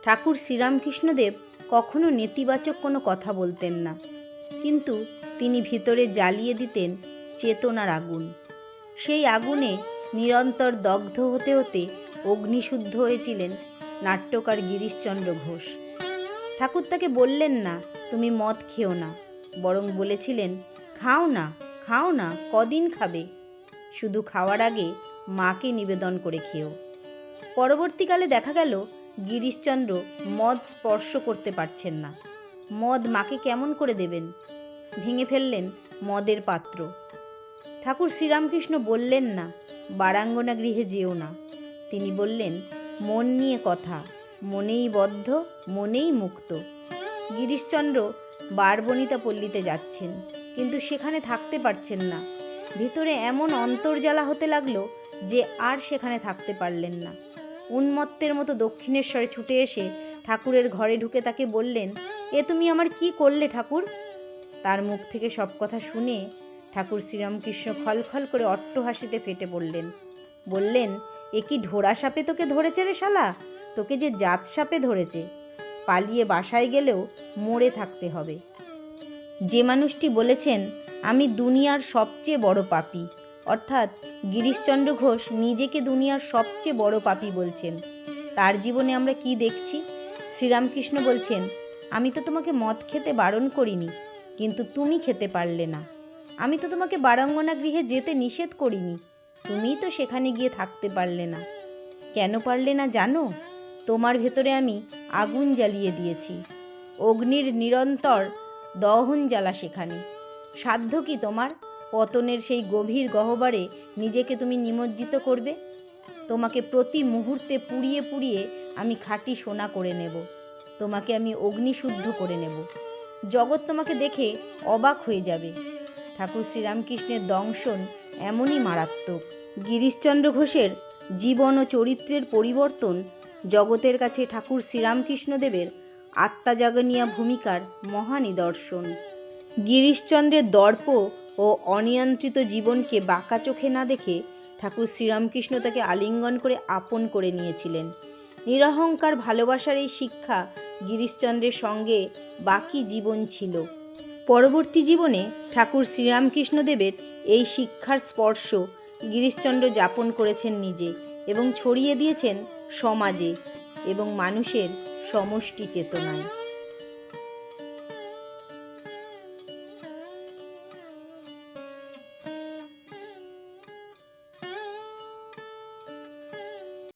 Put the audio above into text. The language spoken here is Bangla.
ঠাকুর শ্রীরামকৃষ্ণদেব কখনো নেতিবাচক কোনো কথা বলতেন না, কিন্তু তিনি ভিতরে জ্বালিয়ে দিতেন চেতনার আগুন। সেই আগুনে নিরন্তর দগ্ধ হতে হতে অগ্নিশুদ্ধ হয়েছিলেন নাট্যকার গিরিশচন্দ্র ঘোষ। ঠাকুর তাকে বললেন না তুমি মদ খেও না, বরং বলেছিলেন খাও না, খাও না, কদিন খাবে, শুধু খাওয়ার আগে মাকে নিবেদন করে খেও। পরবর্তীকালে দেখা গেল গিরিশচন্দ্র মদ স্পর্শ করতে পারছেন না। মদ মাকে কেমন করে দেবেন? ভেঙে ফেললেন মদের পাত্র। ঠাকুর শ্রীরামকৃষ্ণ বললেন না বারাঙ্গনা গৃহে যেও না, তিনি বললেন মন নিয়ে কথা, মনেই বদ্ধ, মনেই মুক্ত। গিরিশচন্দ্র বারবনিতা পল্লীতে যাচ্ছেন, কিন্তু সেখানে থাকতে পারছেন না। ভিতরে এমন অন্তর্জ্বালা হতে লাগলো যে আর সেখানে থাকতে পারলেন না। উন্মত্তের মতো দক্ষিণেশ্বরে ছুটে এসে ঠাকুরের ঘরে ঢুকে তাকে বললেন, এ তুমি আমার কি করলে ঠাকুর? তার মুখ থেকে সব কথা শুনে ঠাকুর শ্রীরামকৃষ্ণ খলখল করে অট্টহাসিতে ফেটে পড়লেন। বললেন, এ কি ঢোড়া সাপে তোকে ধরেছে রে শালা? তোকে যে জাত সাপে ধরেছে। পালিয়ে বাসায় গেলেও মরে থাকতে হবে। যে মানুষটি বলেছেন আমি দুনিয়ার সবচেয়ে বড় পাপী, অর্থাৎ গিরিশচন্দ্র ঘোষ নিজেকে দুনিয়ার সবচেয়ে বড় পাপী বলছেন, তার জীবনে আমরা কি দেখছি? শ্রীরামকৃষ্ণ বলছেন, আমি তো তোমাকে মদ খেতে বারণ করিনি, কিন্তু তুমি খেতে পারলে না। আমি তো তোমাকে বারাঙ্গনা গৃহে যেতে নিষেধ করিনি, তুমিই তো সেখানে গিয়ে থাকতে পারলে না। কেন পারলে না জানো? তোমার ভেতরে আমি আগুন জ্বালিয়ে দিয়েছি, অগ্নির নিরন্তর দহন জ্বালা সেখানে। সাধ্য কি তোমার পতনের সেই গভীর গহ্বরে নিজেকে তুমি নিমজ্জিত করবে? তোমাকে প্রতি মুহূর্তে পুড়িয়ে পুড়িয়ে আমি খাঁটি সোনা করে নেব, তোমাকে আমি অগ্নিশুদ্ধ করে নেব। জগৎ তোমাকে দেখে অবাক হয়ে যাবে। ঠাকুর শ্রীরামকৃষ্ণের দংশন এমনই মারাত্মক। গিরিশচন্দ্র ঘোষের জীবন ও চরিত্রের পরিবর্তন জগতের কাছে ঠাকুর শ্রীরামকৃষ্ণদেবের আত্মাজাগনিয়া ভূমিকার মহানিদর্শন। গিরিশচন্দ্রের দর্প ও অনিয়ন্ত্রিত জীবনকে বাঁকা চোখে না দেখে ঠাকুর শ্রীরামকৃষ্ণ তাকে আলিঙ্গন করে আপন করে নিয়েছিলেন। নিরহংকার ভালোবাসার এই শিক্ষা গিরিশচন্দ্রের সঙ্গে বাকি জীবন ছিল। পরবর্তী জীবনে ঠাকুর শ্রীরামকৃষ্ণদেবের এই শিক্ষার স্পর্শ গিরিশচন্দ্র যাপন করেছেন নিজে এবং ছড়িয়ে দিয়েছেন সমাজে এবং মানুষের সমষ্টি চেতনায়।